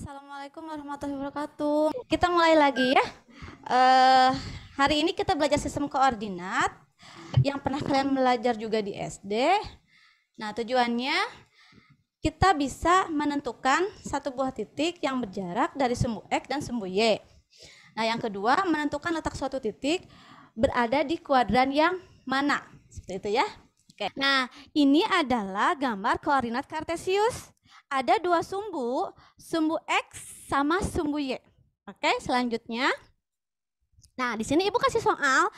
Assalamualaikum warahmatullahi wabarakatuh. Kita mulai lagi ya. Hari ini kita belajar sistem koordinat yang pernah kalian belajar juga di SD. Nah, tujuannya kita bisa menentukan satu buah titik yang berjarak dari sumbu X dan sumbu Y. Nah, yang kedua, menentukan letak suatu titik berada di kuadran yang mana. Seperti itu ya. Oke. Nah, ini adalah gambar koordinat kartesius. Ada dua sumbu X sama sumbu Y. Oke, selanjutnya. Nah, di sini Ibu kasih soal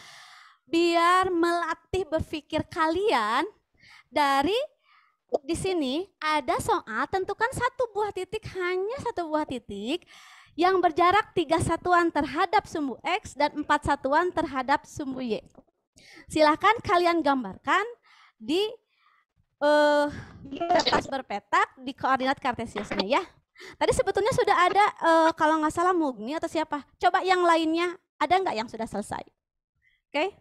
biar melatih berpikir kalian. Dari di sini ada soal tentukan satu buah titik, hanya satu buah titik yang berjarak 3 satuan terhadap sumbu X dan 4 satuan terhadap sumbu Y. Silahkan kalian gambarkan di kertas berpetak di koordinat kartesiusnya ya. Tadi sebetulnya sudah ada kalau nggak salah Mugni atau siapa. Coba yang lainnya ada nggak yang sudah selesai? Oke.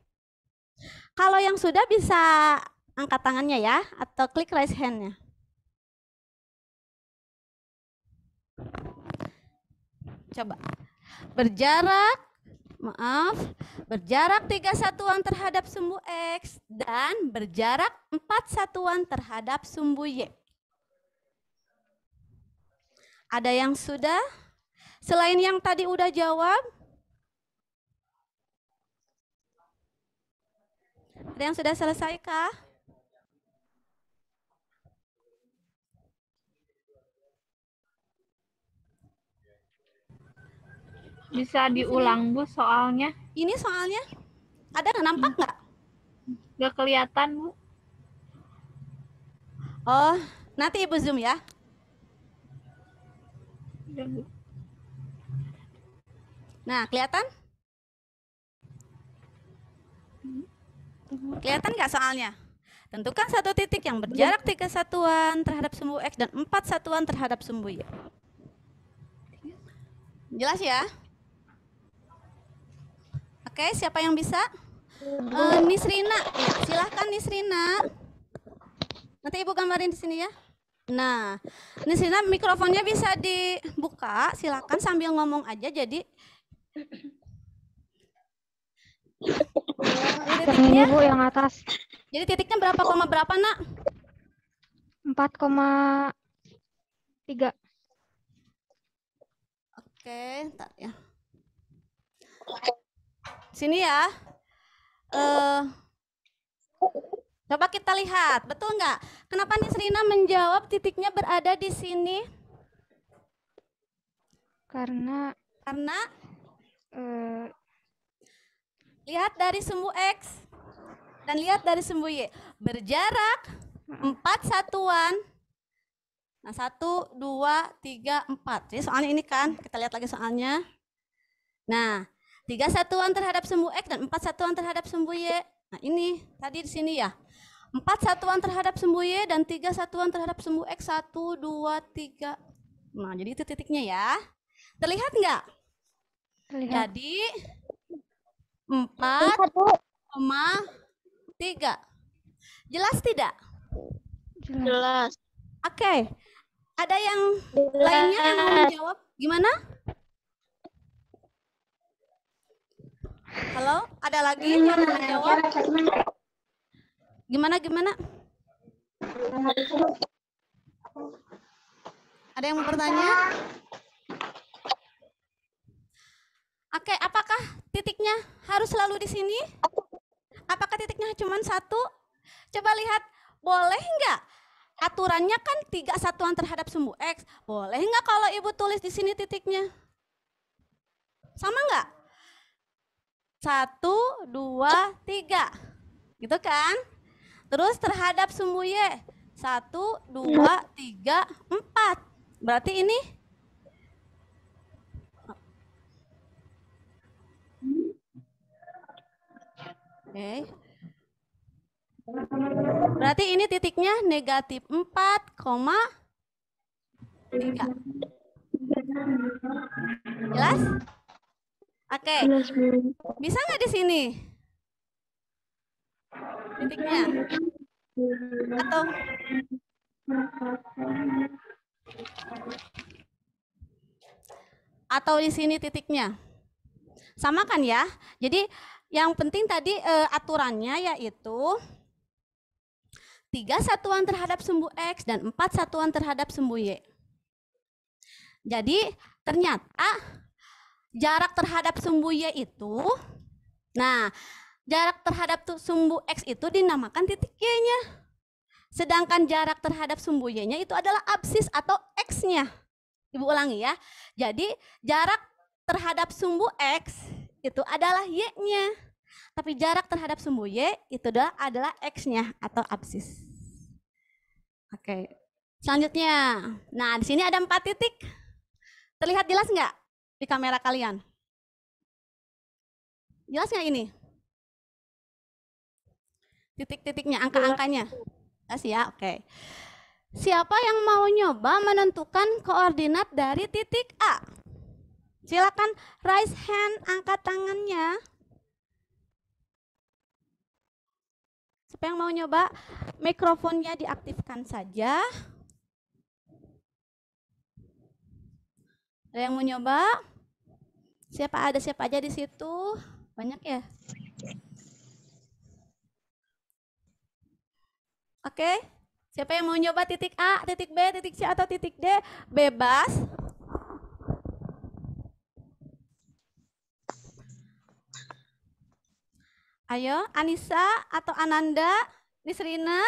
Kalau yang sudah bisa angkat tangannya ya atau klik raise hand-nya. Coba. Berjarak 3 satuan terhadap sumbu X dan berjarak 4 satuan terhadap sumbu Y. Ada yang sudah? Selain yang tadi udah jawab? Ada yang sudah selesai kah? Bisa diulang Bu soalnya? Ini soalnya ada nggak, nampak nggak? Nggak kelihatan Bu. Oh, nanti Ibu zoom ya. Ya, Bu. Nah, kelihatan? Kelihatan nggak soalnya? Tentukan satu titik yang berjarak 3 satuan terhadap sumbu X dan 4 satuan terhadap sumbu Y. Jelas ya? Oke, siapa yang bisa? Nisrina, ya, silahkan Nisrina. Nanti Ibu gambarin di sini ya. Nah, Nisrina mikrofonnya bisa dibuka, silakan sambil ngomong aja. Jadi ini Bu yang atas. Jadi titiknya berapa koma berapa nak? 4,3. Oke, ntar ya. Sini ya. Coba kita lihat, betul nggak? Kenapa Nisrina menjawab titiknya berada di sini? Karena lihat dari sumbu X dan lihat dari sumbu Y. Berjarak 4 satuan. Nah, 1, 2, 3, 4. Jadi soalnya ini kan, kita lihat lagi soalnya. Nah, 3 satuan terhadap sumbu X dan 4 satuan terhadap sumbu Y. Nah, ini tadi di sini ya. 4 satuan terhadap sumbu Y dan 3 satuan terhadap sumbu X. 1, 2, 3. Nah, jadi itu titiknya ya. Terlihat nggak? terlihat. Jadi 4,3. Jelas tidak? Jelas. Oke. Ada yang lainnya yang mau menjawab? Gimana? Halo, ada lagi yang mau menjawab? Gimana? Ada yang mau bertanya? Oke, apakah titiknya harus selalu di sini? Apakah titiknya cuma 1? Coba lihat, boleh nggak? Aturannya kan 3 satuan terhadap sumbu X. Boleh nggak kalau Ibu tulis di sini titiknya? Sama nggak? 1, 2, 3. Gitu kan? Terus terhadap sumbu Y. 1, 2, 3, 4. Berarti ini oke. Berarti ini titiknya negatif 4,3. Jelas? Oke. Bisa nggak di sini? Titiknya? Atau Atau di sini titiknya? Sama kan ya? Jadi yang penting tadi aturannya yaitu 3 satuan terhadap sumbu X dan 4 satuan terhadap sumbu Y. Jadi ternyata jarak terhadap sumbu Y itu, nah jarak terhadap sumbu X itu dinamakan titik Y-nya. Sedangkan jarak terhadap sumbu Y-nya itu adalah absis atau X-nya. Ibu ulangi ya. Jadi jarak terhadap sumbu X itu adalah Y-nya. Tapi jarak terhadap sumbu Y itu adalah X-nya atau absis. Oke. Selanjutnya. Nah, di sini ada 4 titik. Terlihat jelas nggak di kamera kalian? Jelas nggak ini? Titik-titiknya, angka-angkanya. Jelas ya? Oke. Siapa yang mau nyoba menentukan koordinat dari titik A? Silakan raise hand, angkat tangannya. Siapa yang mau nyoba? Mikrofonnya diaktifkan saja. Ada yang mau nyoba? Siapa aja di situ? Banyak ya? Oke. Siapa yang mau nyoba titik A, titik B, titik C, atau titik D? Bebas. Ayo, Anissa atau Ananda, Nisrina,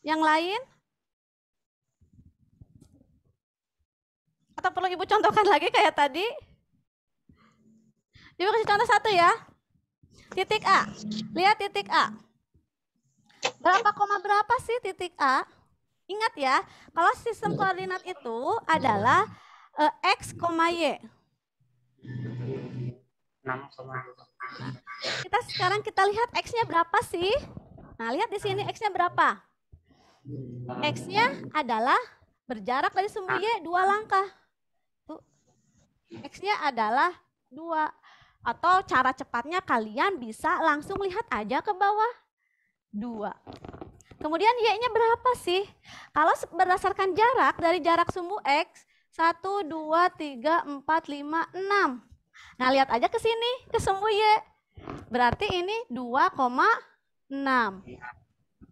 yang lain? Atau perlu Ibu contohkan lagi kayak tadi? Ibu kasih contoh satu ya. Titik A. Lihat titik A. Berapa koma berapa sih titik A? Ingat ya, kalau sistem koordinat itu adalah X, Y. Sekarang kita lihat X-nya berapa sih? Nah, lihat di sini X-nya berapa? X-nya adalah berjarak dari sumbu Y 2 langkah. Tuh. X-nya adalah 2. Atau cara cepatnya kalian bisa langsung lihat aja ke bawah. 2. Kemudian Y-nya berapa sih? Kalau berdasarkan jarak dari jarak sumbu X, 1, 2, 3, 4, 5, 6. Nah, lihat aja ke sini, ke sumbu Y. Berarti ini 2,6.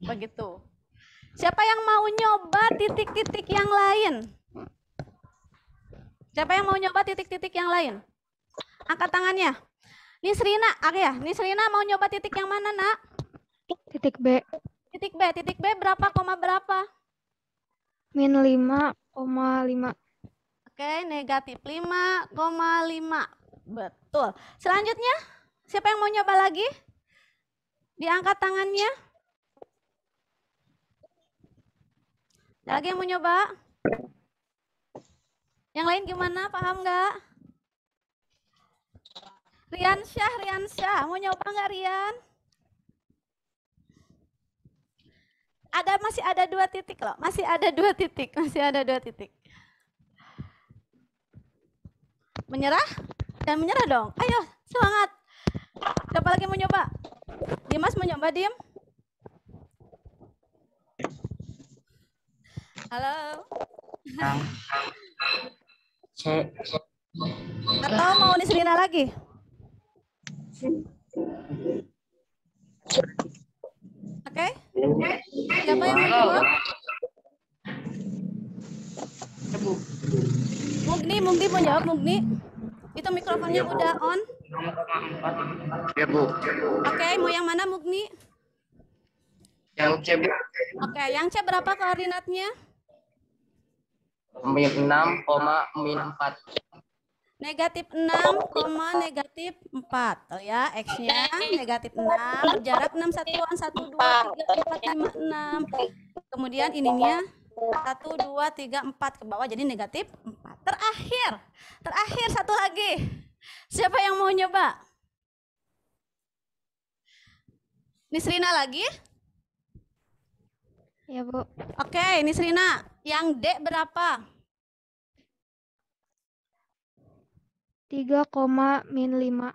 Begitu. Siapa yang mau nyoba titik-titik yang lain? Siapa yang mau nyoba titik-titik yang lain? Angkat tangannya. Nisrina, ya. Nisrina mau nyoba titik yang mana, Nak? Titik B. Titik B. Titik B berapa, koma berapa? Min 5,5. Oke, negatif 5,5. Betul. Selanjutnya, siapa yang mau nyoba lagi? Diangkat tangannya. Ada lagi yang mau nyoba? Yang lain gimana? Paham nggak? Riansyah, mau nyoba nggak Rian? Masih ada 2 titik loh, masih ada 2 titik. Menyerah? Jangan menyerah dong, ayo semangat. Siapa lagi mau nyoba? Dimas mau nyoba, Dim? Halo? Atau mau Nisrina lagi? Oke? Siapa yang mau jawab? Mugni mau jawab, Mugni? Itu mikrofonnya udah on? Ya, Bu. Oke, mau yang mana, Mugni? Yang C, Bu. Oke, yang C berapa koordinatnya? Min 6, min 4. Negatif 6, negatif 4. Oh ya, X-nya negatif 6, jarak 6 satuan, 1, 2, 3, 4, 5, 6. Kemudian ininya 1, 2, 3, 4 ke bawah, jadi negatif 4. Terakhir satu lagi. Siapa yang mau nyoba? Nisrina lagi? Ya, Bu. Oke, Nisrina, yang D berapa? 3,-5. 3,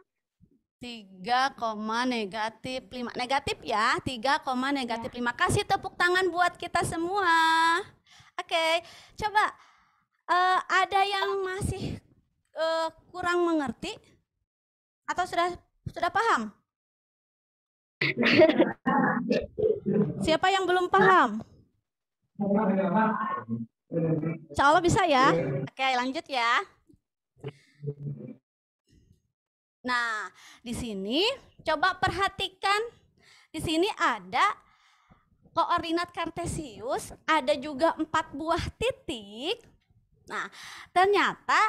negatif 5. Negatif ya, 3, negatif 5. Kasih tepuk tangan buat kita semua. Oke, coba ada yang masih kurang mengerti atau sudah paham? Siapa yang belum paham? Insya Allah bisa ya. Oke, lanjut ya. Nah, di sini coba perhatikan. Di sini ada koordinat kartesius, ada juga 4 buah titik. Nah, ternyata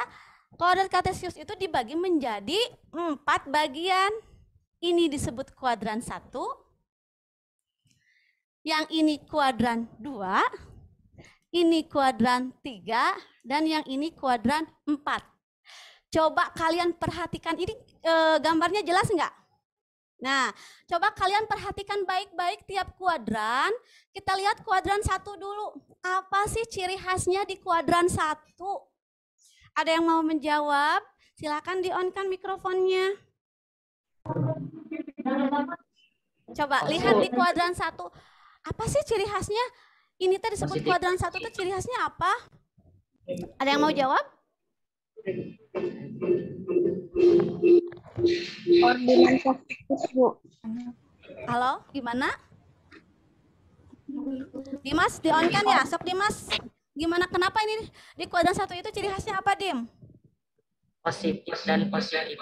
koordinat kartesius itu dibagi menjadi 4 bagian. Ini disebut kuadran 1. Yang ini kuadran 2. Ini kuadran 3. Dan yang ini kuadran 4. Coba kalian perhatikan, ini gambarnya jelas nggak? Nah, coba kalian perhatikan baik-baik tiap kuadran. Kita lihat kuadran 1 dulu. Apa sih ciri khasnya di kuadran 1? Ada yang mau menjawab? Silakan di-on-kan mikrofonnya. Coba lihat di kuadran 1. Apa sih ciri khasnya? Ini tadi disebut kuadran 1 itu ciri khasnya apa? Ada yang mau jawab? Koordinat kartesius, Bu. Halo, gimana? Dimas, di-on-kan ya? Sok Dimas. Gimana, kenapa ini di kuadran 1 itu ciri khasnya apa, Dim? Positif dan positif.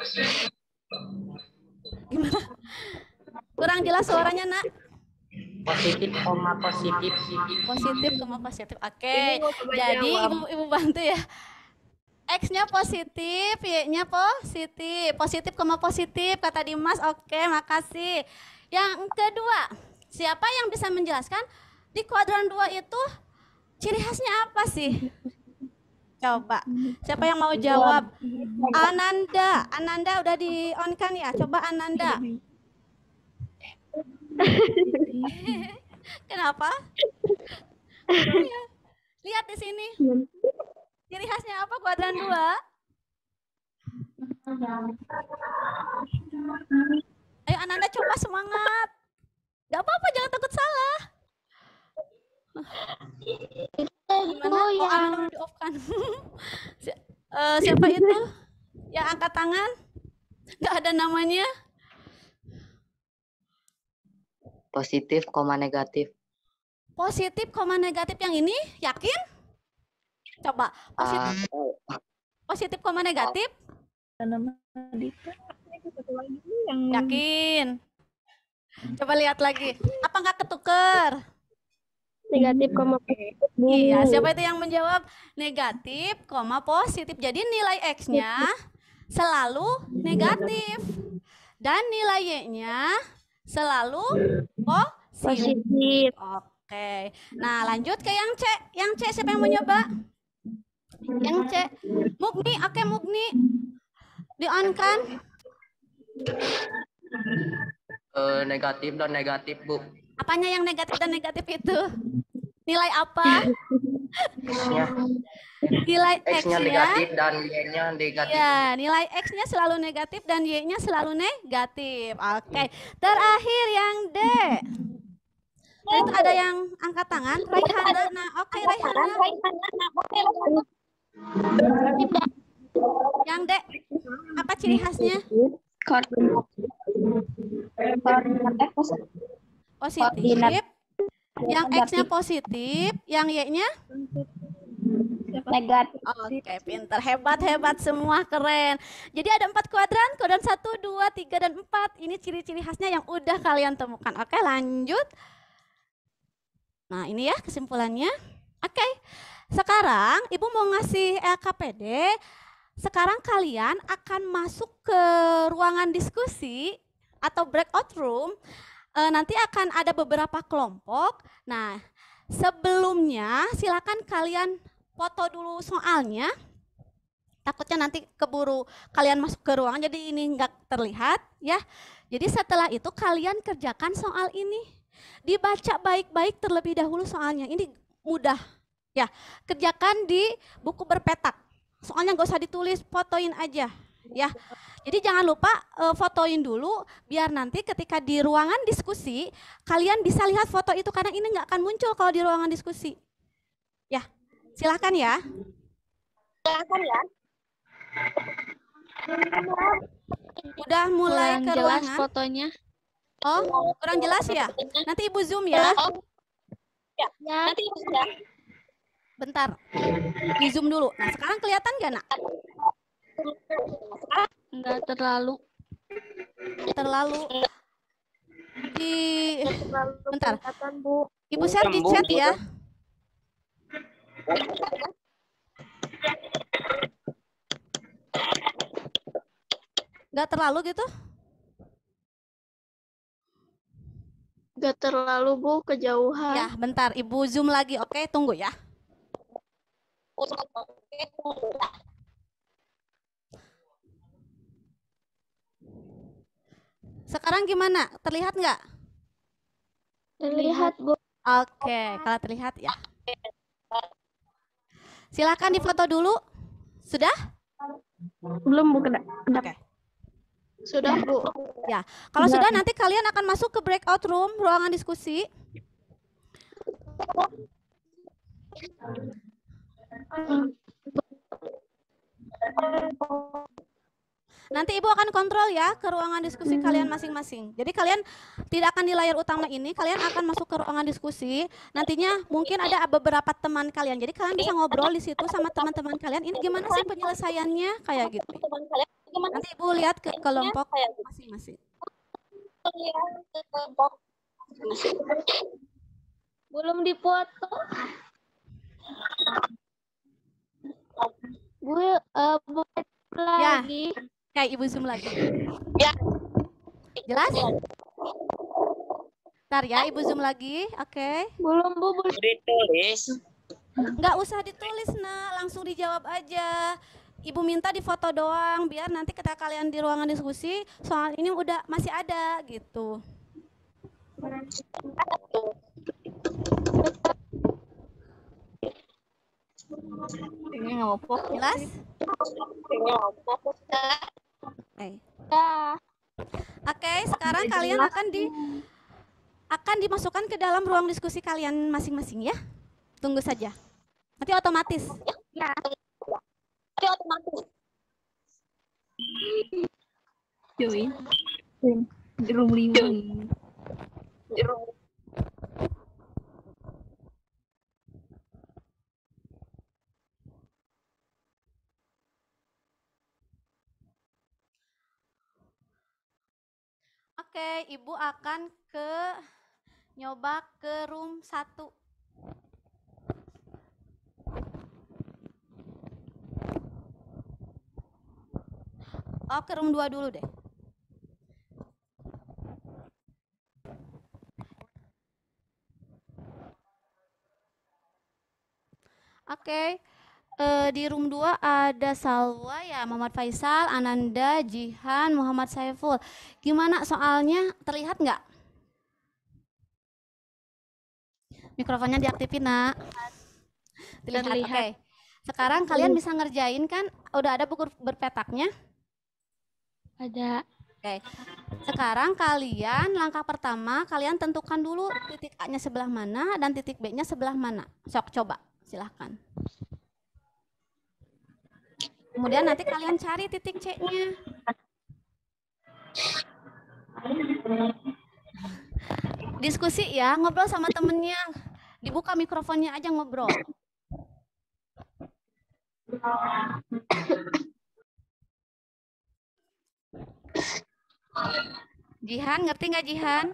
Gimana? Kurang jelas suaranya, Nak. Positif, koma positif. Positif, koma positif. Oke, jadi ibu bantu ya. X-nya positif, Y-nya positif. Positif, koma positif, kata Dimas. Oke, makasih. Yang kedua, siapa yang bisa menjelaskan di kuadran 2 itu ciri khasnya apa sih? Coba, siapa yang mau jawab? Ananda, Ananda udah di-on-kan ya? Coba Ananda. Kenapa? Lihat di sini. Ciri khasnya apa kuadran 2? Ayo Ananda coba semangat. Gak apa-apa, jangan takut salah. Gimana? Oh, Ananda di-off-kan. Siapa itu? Yang angkat tangan? Gak ada namanya. Positif, koma negatif. Positif, koma negatif yang ini, yakin? Coba, positif, koma negatif. Yakin? Coba lihat lagi. Apa nggak ketuker? Negatif, koma positif. Iya, siapa itu yang menjawab? Negatif, koma positif. Jadi nilai X-nya selalu negatif. Dan nilai Y-nya selalu positif. Oke. Nah, lanjut ke yang C. Yang C siapa yang mau nyoba? Yang C. Mugni, oke Mugni. Di-on kan? Negatif dan negatif, Bu. Apanya yang negatif dan negatif itu? Nilai apa? X-nya. Nilai X-nya X-nya negatif dan Y-nya negatif. ya, nilai X-nya selalu negatif dan Y-nya selalu negatif. Oke. Terakhir yang D. Nah, itu ada yang angkat tangan. Raihana. Nah, oke Raihana. Yang D. Apa ciri khasnya? Koordinat Positif. Yang X-nya positif, yang Y-nya negatif. oke, pinter, hebat semua, keren. Jadi ada 4 kuadran 1, 2, 3, dan 4. Ini ciri-ciri khasnya yang udah kalian temukan. Oke, lanjut. Nah, ini ya kesimpulannya. Oke, sekarang Ibu mau ngasih LKPD. Sekarang kalian akan masuk ke ruangan diskusi atau breakout room. Nanti akan ada beberapa kelompok. Nah, sebelumnya silakan kalian foto dulu soalnya. Takutnya nanti keburu kalian masuk ke ruangan jadi ini nggak terlihat ya. Jadi setelah itu kalian kerjakan soal ini. Dibaca baik-baik terlebih dahulu soalnya. Ini mudah ya. Kerjakan di buku berpetak. Soalnya nggak usah ditulis, fotoin aja ya. Jadi jangan lupa fotoin dulu biar nanti ketika di ruangan diskusi kalian bisa lihat foto itu karena ini nggak akan muncul kalau di ruangan diskusi. Ya, silakan ya. Silakan ya. Udah mulai Kurang ke jelas ruangan? fotonya. Oh, kurang jelas ya? Nanti Ibu zoom ya. Ya, Bentar. Di zoom dulu. Nah, sekarang kelihatan nggak, Nak? enggak terlalu. Terlalu di bentar. Kelihatan, Bu. Ibu share di chat ya. Nggak terlalu gitu? Enggak terlalu, Bu, kejauhan. Ya, bentar. Ibu zoom lagi. Oke, tunggu ya. Sekarang gimana? Terlihat nggak? Terlihat, Bu. Oke, kalau terlihat ya. Silakan difoto dulu. Sudah? Belum Bu, kena. Oke. Sudah, Bu. Ya, kalau sudah nanti kalian akan masuk ke breakout room, ruangan diskusi. Nanti Ibu akan kontrol ya ke ruangan diskusi kalian masing-masing. Jadi kalian tidak akan di layar utama ini, kalian akan masuk ke ruangan diskusi. Nantinya mungkin ada beberapa teman kalian. Jadi kalian bisa ngobrol di situ sama teman-teman kalian. Ini gimana sih penyelesaiannya kayak gitu. Nanti Ibu lihat ke kelompok masing-masing. Belum dipoto. Bu, boleh Ya. lagi. Kayak Ibu zoom lagi. Ya. Jelas? Ntar ya, Ibu zoom lagi. Oke. Belum, Bu. Belum. Ditulis. Nggak usah ditulis, Nak. Langsung dijawab aja. Ibu minta difoto doang, biar nanti ketika kalian di ruangan diskusi, soal ini udah masih ada gitu. Jelas? Oke, sekarang kalian akan dimasukkan ke dalam ruang diskusi kalian masing-masing ya. Tunggu saja. Nanti otomatis. Join. Di room 5. Oke, Ibu akan nyoba ke room 1. Oh, ke room 2 dulu deh. Oke. Di room 2 ada Salwa ya, Muhammad Faisal, Ananda, Jihan, Muhammad Saiful. Gimana soalnya? Terlihat nggak? Mikrofonnya diaktifin, Nak. Terlihat. Oke. Sekarang kalian bisa ngerjain kan? Udah ada buku berpetaknya? Ada. Oke. Sekarang kalian langkah pertama, kalian tentukan dulu titik A-nya sebelah mana dan titik B-nya sebelah mana. Sok coba, silahkan. Kemudian nanti kalian cari titik C-nya. Diskusi ya, ngobrol sama temennya. Dibuka mikrofonnya aja ngobrol. Jihan, ngerti nggak Jihan?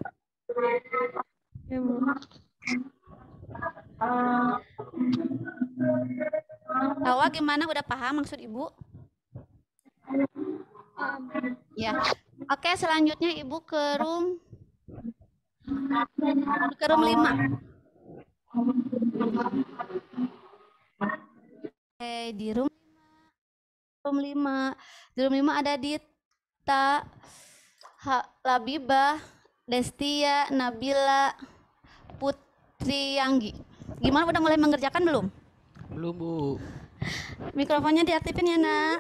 Tawa gimana? Udah paham maksud Ibu? Ya. Oke, selanjutnya Ibu ke room 5. Oke, di room 5. Di room 5 ada Dita, Labibah, Destia, Nabila, Putri Yanggi. Gimana, udah mulai mengerjakan belum? Belum, Bu. Mikrofonnya diaktifin ya, Nak.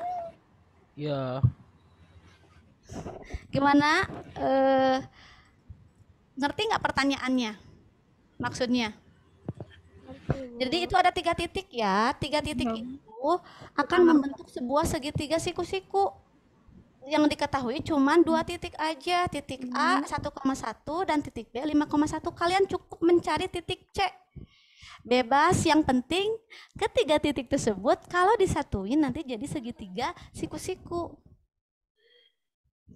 Ya. Gimana? Ngerti nggak pertanyaannya? Maksudnya? Jadi itu ada 3 titik ya. 3 titik itu akan membentuk sebuah segitiga siku-siku. Yang diketahui cuma 2 titik aja, titik A 1,1 dan titik B 5,1. Kalian cukup mencari titik C. Bebas, yang penting ketiga titik tersebut kalau disatuin nanti jadi segitiga siku-siku.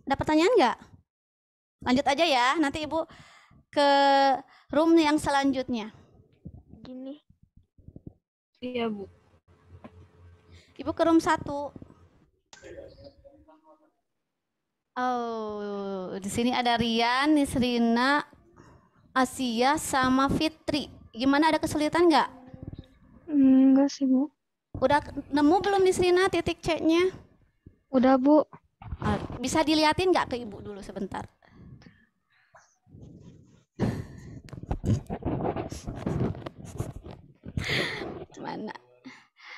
Ada pertanyaan nggak? Lanjut aja ya, nanti Ibu ke room yang selanjutnya. Gini. Iya, Bu. Ibu ke room 1. Oh, di sini ada Rian, Nisrina, Asia, sama Fitri. Gimana, ada kesulitan nggak? Enggak sih, Bu. Udah nemu belum Nisrina titik C-nya? Udah, Bu. Bisa diliatin nggak ke Ibu dulu sebentar? Mana?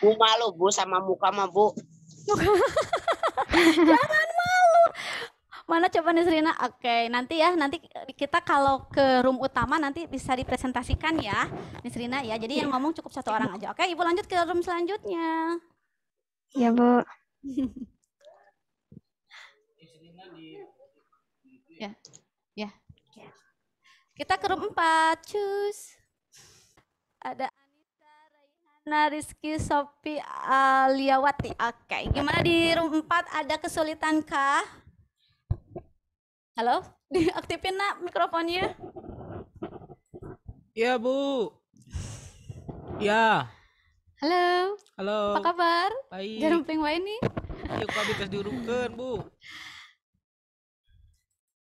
Bu malu Bu sama muka mah Bu. Jangan malu. Mana coba Nisrina? Oke, nanti ya, nanti kita kalau ke room utama nanti bisa dipresentasikan ya, Nisrina ya. Jadi yang ngomong cukup 1 orang aja. Oke, Ibu lanjut ke room selanjutnya. Ya, Bu. Ya, ya. Kita ke room 4, cus. Ada Anissa, Raihana, Rizky, Sopi, Aliawati. Oke, gimana di room 4, ada kesulitan kah? Halo, diaktifin nak mikrofonnya. Ya, Bu. Ya. Halo, Halo. apa kabar? Baik. Jarum ping wae nih. Yuk kami tes diurungkeun, Bu.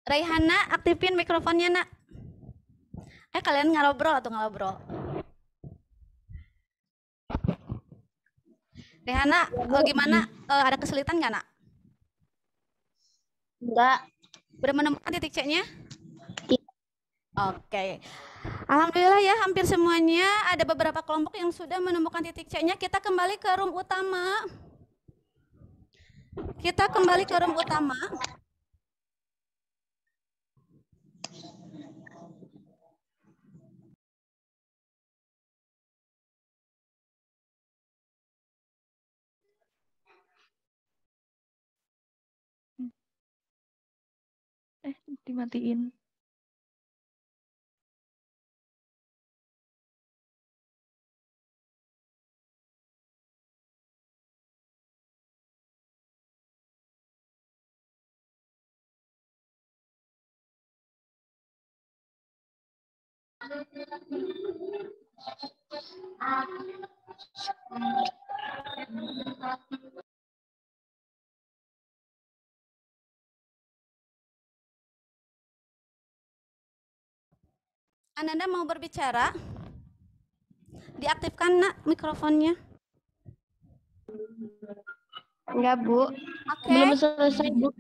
Raihana, aktifin mikrofonnya nak. Kalian ngobrol atau ngobrol? Raihana, gimana? Ada kesulitan nggak nak? Enggak. Udah menemukan titik C-nya? Oke. Alhamdulillah ya, hampir semuanya. Ada beberapa kelompok yang sudah menemukan titik C-nya. Kita kembali ke room utama. Kita kembali ke room utama. Dimatiin. Ananda mau berbicara? Diaktifkan nak mikrofonnya. Enggak, Bu. Oke. Belum selesai, Bu.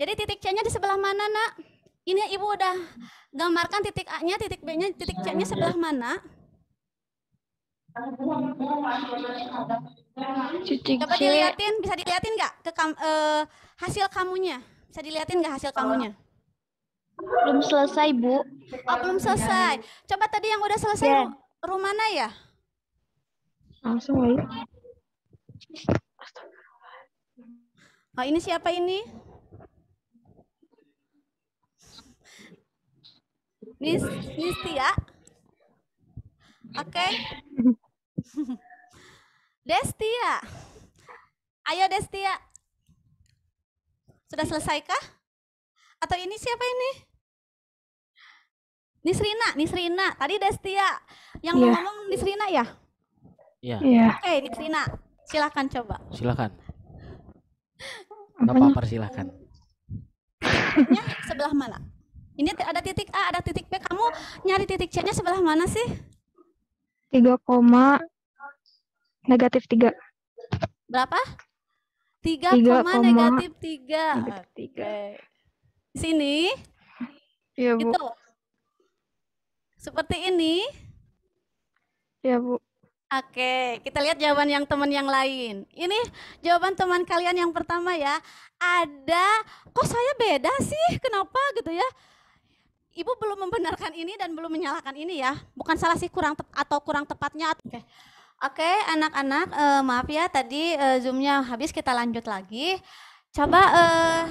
Jadi titik C-nya di sebelah mana nak? Ini Ibu udah gambarkan titik A-nya, titik B-nya, titik C-nya sebelah mana? Titik Coba C. diliatin, bisa diliatin nggak ke hasil kamunya? Bisa diliatin nggak hasil kamunya? Belum selesai, Bu. Oh, belum selesai. Coba tadi yang udah selesai Ya. room mana ya? Langsung aja. Oh, ini siapa ini? Nistia. Oke. Destia. Ayo Destia. Sudah selesaikah? Atau ini siapa ini? Nisrina. Tadi Destia. Yang mau ngomong Nisrina ya? Iya. Iya. Oke, Nisrina. Silakan coba. Silakan. Apanya? Bapak silakan. Titiknya sebelah mana? Ini ada titik A, ada titik B. Kamu nyari titik C-nya sebelah mana sih? 3, negatif 3. Berapa? 3, negatif 3. Negatif 3. Oke. Di sini, Iya, Bu. itu. Seperti ini. Iya, Bu. Oke, kita lihat jawaban yang teman yang lain. Ini jawaban teman kalian yang pertama ya. Ada, kok saya beda sih? Kenapa gitu ya? Ibu belum membenarkan ini dan belum menyalahkan ini ya. Bukan salah sih kurang atau kurang tepatnya. Oke. Oke, anak-anak, maaf ya tadi Zoom-nya habis, kita lanjut lagi. Coba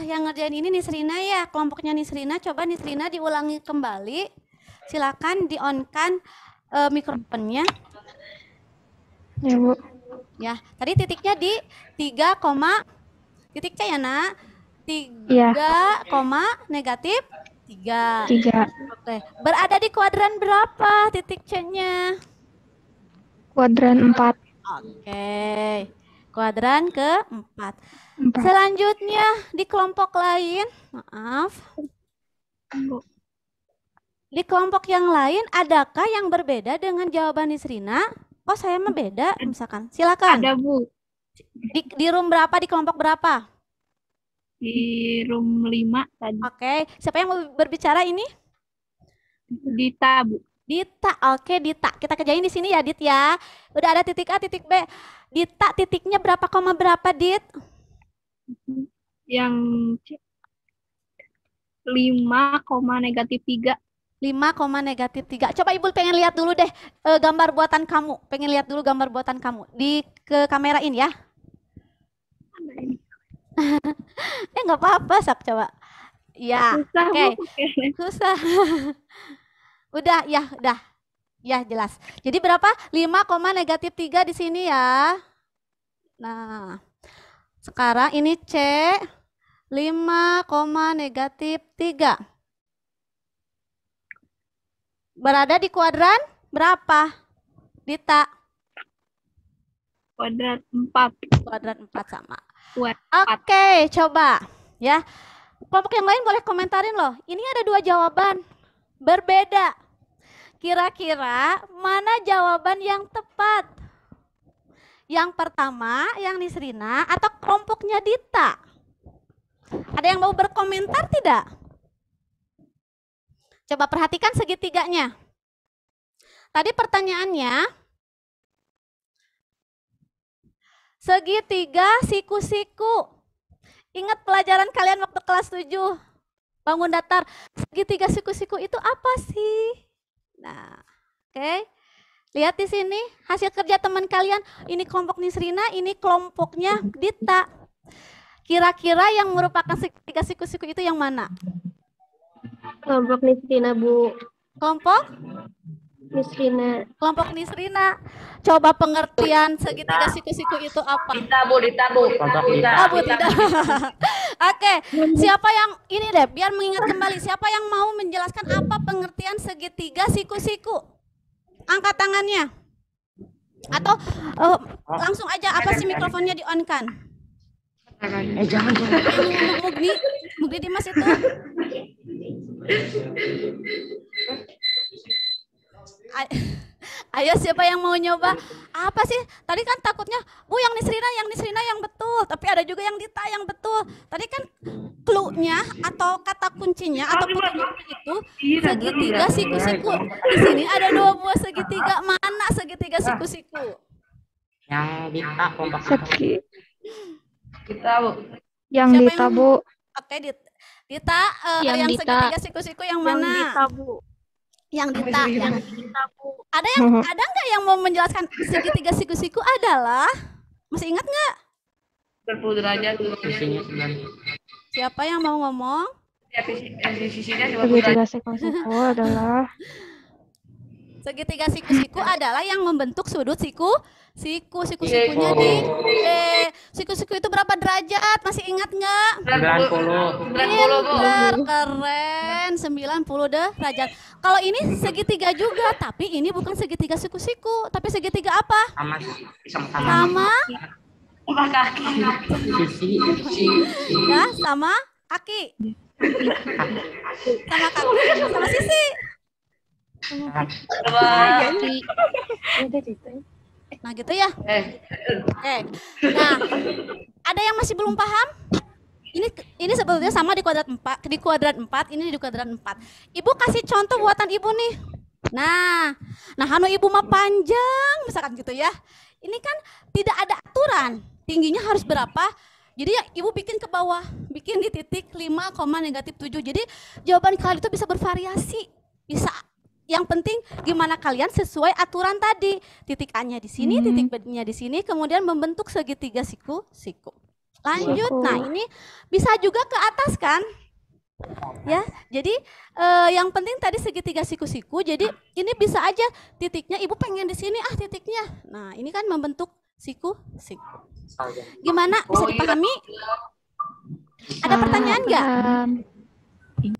yang ngerjain ini Nisrina ya, kelompoknya Nisrina, coba Nisrina diulangi kembali. Silakan di-on-kan mikrofonnya. Ya, Bu. Ya, tadi titiknya di 3, titik C ya, Nak? 3, Iya. negatif 3. 3. Oke, berada di kuadran berapa titik C-nya? Kuadran 4. Oke, kuadran ke-4. 4. Selanjutnya di kelompok lain, maaf. Di kelompok yang lain, adakah yang berbeda dengan jawaban Nisrina? Oh, saya mah beda, misalkan. Silakan. Ada, Bu. Di room berapa, di kelompok berapa? Di room 5 tadi. Oke, siapa yang mau berbicara ini? Dita, Bu. Dita, oke Dita. Kita kerjain di sini ya, Dit ya. Udah ada titik A, titik B. Dita, titiknya berapa, koma berapa, Dit? Yang 5, negatif 3. 5, negatif 3. Coba Ibu pengen lihat dulu deh gambar buatan kamu. Pengen lihat dulu gambar buatan kamu. Ke kamerain ya. Nggak apa-apa, Sak, coba. Ya, Susah, oke. Bu. Susah. Udah, ya, udah. Ya, jelas. Jadi berapa? 5, negatif 3 di sini ya. Nah, sekarang ini C. 5, negatif 3. Berada di kuadran berapa? Dita? Kuadran 4. Kuadran 4 sama. Kuadran Oke, coba ya. Kelompok yang lain boleh komentarin loh. Ini ada 2 jawaban berbeda. Kira-kira mana jawaban yang tepat? Yang pertama, yang Nisrina atau kelompoknya Dita? Ada yang mau berkomentar tidak? Coba perhatikan segitiganya. Tadi pertanyaannya, segitiga siku-siku. Ingat pelajaran kalian waktu kelas 7, bangun datar. Segitiga siku-siku itu apa sih? Nah, oke. Lihat di sini hasil kerja teman kalian. Ini kelompok Nisrina, ini kelompoknya Dita. Kira-kira yang merupakan segitiga siku-siku itu yang mana? Kelompok Nisrina, Bu. Kelompok? Nisrina. Kelompok Nisrina. Coba pengertian segitiga siku-siku itu apa? Dita, Bu. Kelompok Dita. Abu tidak. Oke, siapa yang ini deh, biar mengingat kembali, siapa yang mau menjelaskan apa pengertian segitiga siku-siku? Angkat tangannya. Atau langsung aja, apa sih mikrofonnya di-on-kan? Jangan. Mugni Dimas itu. Ayo siapa yang mau nyoba? Apa sih? Tadi kan takutnya, Bu yang Nisrina yang betul. Tapi ada juga yang Dita yang betul. Tadi kan clue-nya atau kata kuncinya atau petunjuknya itu segitiga siku-siku. Di sini ada 2 buah segitiga. Mana segitiga siku-siku? Yang Dita kelompok Segi. Kita, Bu. Yang Siapa Dita, yang- Bu. Oke, Dita, Yang yang Dita. segitiga siku-siku yang mana? Bu. Yang Dita. Ada nggak yang mau menjelaskan segitiga siku-siku adalah? Masih ingat nggak? 90 derajat. Isinya 9. Siapa yang mau ngomong? Sisinya 90 derajat. Segitiga siku-siku adalah Segitiga siku-siku adalah yang membentuk sudut siku-sikunya di siku-siku itu berapa derajat? Masih ingat nggak? 90. 90, Bu. Pinter, keren, 90 derajat. Kalau ini segitiga juga, tapi ini bukan segitiga siku-siku, tapi segitiga apa? Sama. Sama Sisi. ya, sama kaki. Sama kaki, sama sisi. Coba. Nah, gitu ya. Eh, Oke. Nah, ada yang masih belum paham? Ini sebetulnya sama di kuadrat 4, ini di kuadrat 4. Ibu kasih contoh buatan Ibu nih. Nah hanu Ibu mah panjang misalkan gitu ya. Ini kan tidak ada aturan. Tingginya harus berapa? Jadi ya Ibu bikin ke bawah, bikin di titik 5, negatif 7. Jadi jawaban kalian itu bisa bervariasi. Bisa Yang penting gimana kalian sesuai aturan tadi. Titik A-nya di sini, titik B-nya di sini, kemudian membentuk segitiga siku-siku. Lanjut. Nah, ini bisa juga ke atas kan? Ya, jadi yang penting tadi segitiga siku-siku. Jadi ini bisa aja titiknya ibu pengen di sini titiknya. Nah, ini kan membentuk siku-siku. Gimana? Bisa dipahami? Ada pertanyaan nggak?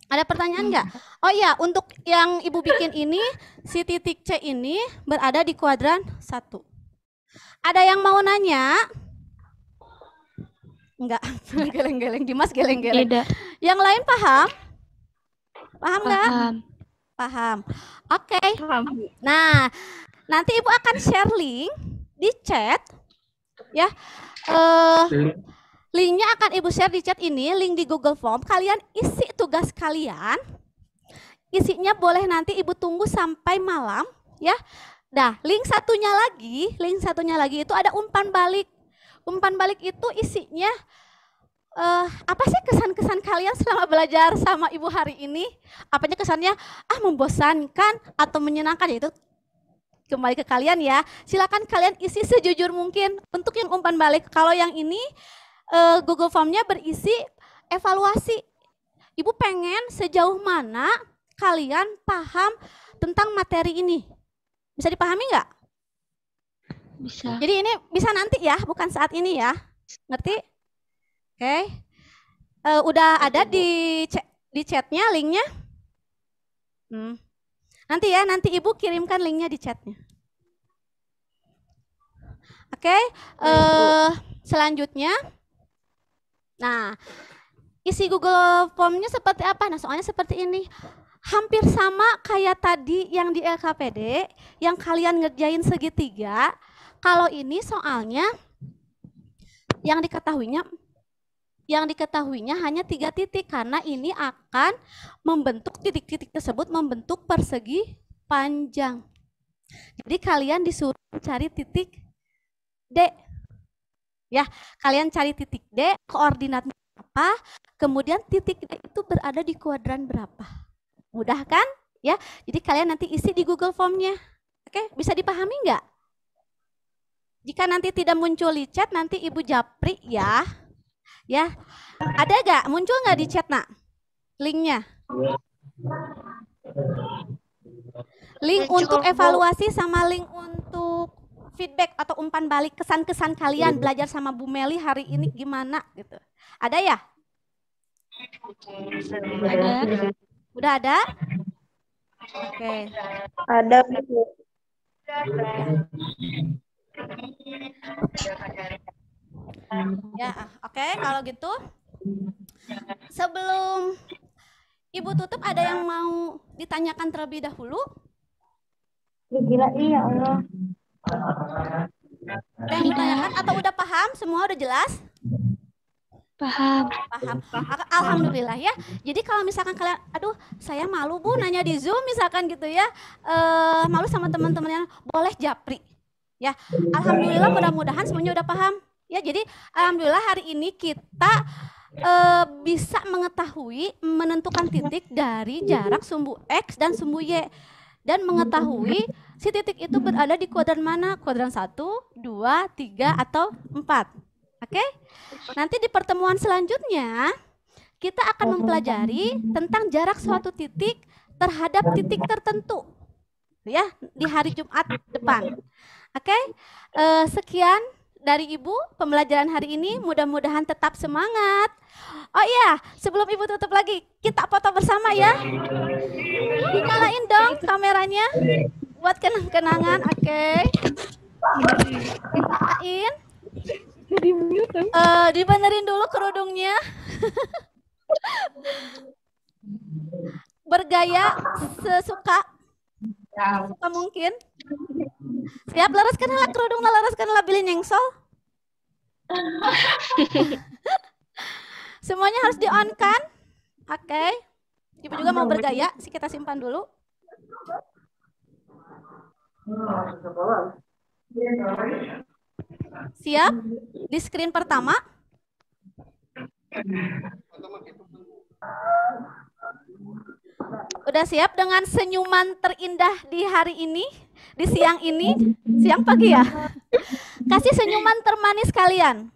Ada pertanyaan nggak? Oh iya, untuk yang ibu bikin ini, si titik C ini berada di kuadran 1. Ada yang mau nanya? Enggak, geleng-geleng. Dimas geleng-geleng. Tidak. Yang lain paham? Paham nggak? Paham. Paham. Oke. Paham. Nah, nanti ibu akan share link di chat, ya. Linknya akan ibu share di chat ini, link di Google Form. Kalian isi tugas kalian. Isinya boleh nanti ibu tunggu sampai malam, ya. Nah, link satunya lagi itu ada umpan balik. Umpan balik itu isinya apa sih kesan-kesan kalian selama belajar sama ibu hari ini? Apanya kesannya membosankan atau menyenangkan? Itu kembali ke kalian ya. Silakan kalian isi sejujur mungkin untuk yang umpan balik. Kalau yang ini Google Form-nya berisi evaluasi. Ibu pengen sejauh mana kalian paham tentang materi ini? Bisa dipahami nggak? Bisa. Jadi ini bisa nanti ya, bukan saat ini ya. Ngerti? Oke. Udah ada di chatnya linknya? Nanti ya, nanti ibu kirimkan linknya di chatnya. Oke. Selanjutnya, nah isi Google Form-nya seperti apa? Nah soalnya seperti ini. Hampir sama kayak tadi yang di LKPD, yang kalian ngerjain segitiga. Kalau ini soalnya yang diketahuinya hanya 3 titik karena ini akan membentuk titik-titik tersebut membentuk persegi panjang. Jadi kalian disuruh cari titik D. Ya, kalian cari titik D, koordinatnya apa, kemudian titik D itu berada di kuadran berapa. Mudah kan? Ya, jadi kalian nanti isi di Google Form-nya. Oke, bisa dipahami nggak? Jika nanti tidak muncul di chat, nanti Ibu japri ya. Ya, ada nggak? Muncul nggak di chat nak? Linknya. Link untuk evaluasi sama link untuk feedback atau umpan balik kesan-kesan kalian belajar sama Bu Meli hari ini gimana gitu. Ada ya? Ada. Udah ada? Oke. Ada Bu. Ya, oke. Kalau gitu, sebelum Ibu tutup, ada yang mau ditanyakan terlebih dahulu? Gila iya Allah. Ada yang ditanyakan atau udah paham? Semua udah jelas? Paham. Paham. Alhamdulillah ya. Jadi kalau misalkan kalian, aduh saya malu Bu nanya di Zoom misalkan gitu ya, malu sama teman-temannya, boleh japri. Ya, alhamdulillah mudah-mudahan semuanya udah paham. Ya, jadi alhamdulillah hari ini kita bisa mengetahui menentukan titik dari jarak sumbu X dan sumbu Y. Dan mengetahui si titik itu berada di kuadran mana? Kuadran 1, 2, 3, atau 4. Oke? Nanti di pertemuan selanjutnya kita akan mempelajari tentang jarak suatu titik terhadap titik tertentu. Ya, di hari Jumat depan. Oke? Sekian dari Ibu pembelajaran hari ini, mudah-mudahan tetap semangat. Oh iya, sebelum Ibu tutup lagi, kita foto bersama ya. Dinyalain dong kameranya buat kenang-kenangan, oke. Nyalain. Dibenerin dulu kerudungnya. Bergaya sesuka mungkin. Siap, laraskanlah kerudung, laraskanlah bilin nyengsol. Semuanya harus di-on kan? Oke. Ibu juga mau bergaya, sih kita simpan dulu. Siap? Di screen pertama. Udah siap dengan senyuman terindah di hari ini, di siang ini, siang pagi ya? Kasih senyuman termanis kalian.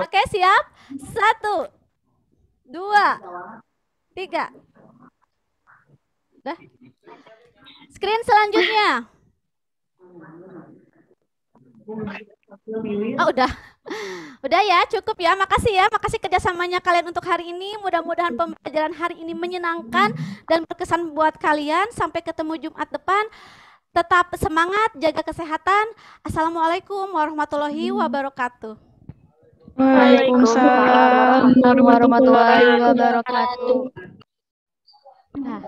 Oke, siap? 1, 2, 3. Udah. Screen selanjutnya. Oh, udah. Udah ya, cukup ya. Makasih ya. Makasih kerjasamanya kalian untuk hari ini. Mudah-mudahan pembelajaran hari ini menyenangkan dan berkesan buat kalian. Sampai ketemu Jumat depan. Tetap semangat, jaga kesehatan. Assalamualaikum warahmatullahi wabarakatuh. Waalaikumsalam warahmatullahi wabarakatuh. Nah,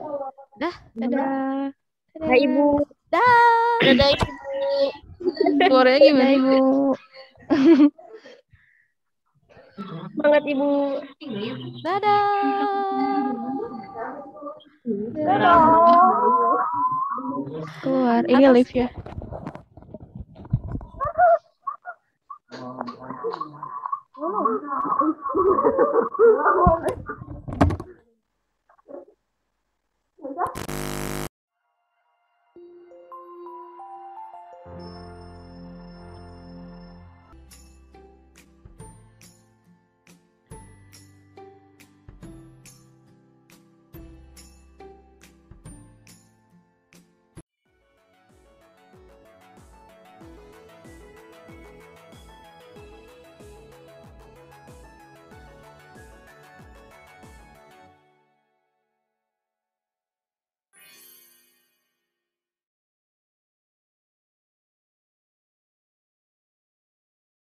udah. Dadah. Nah, Ibu. Dah. Dadah Ibu. Suaranya gimana Ibu? Semangat Ibu. Dadah. Keluar. Ini live ya.